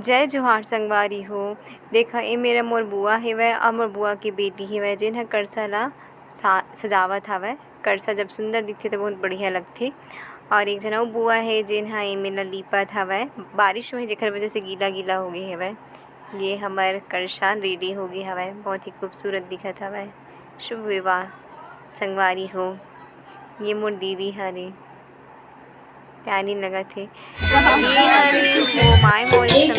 जय जोहार संगवारी हो। देखा ए मेरा मोर बुआ हेवय और मोर बुआ के बेटी हेवय जेन ह करसा ला सजावत हवय। करसा जब सुंदर दिखथे तो बहुत बढ़िया लगथे। और एक झन अउ बुआ हे जेन ह एमें ला लिपत हवय। बारिश होही जेखर वजह से गीला-गीला होगे हेवय। ये हमर करसा रेडी होगे हवय, बहुत ही खूबसूरत दिखत हवय। शुभ विवाह संगवारी हो। ये मोर दीदी हरे, प्यारी लगत हे। ये हर वो माय मोर एक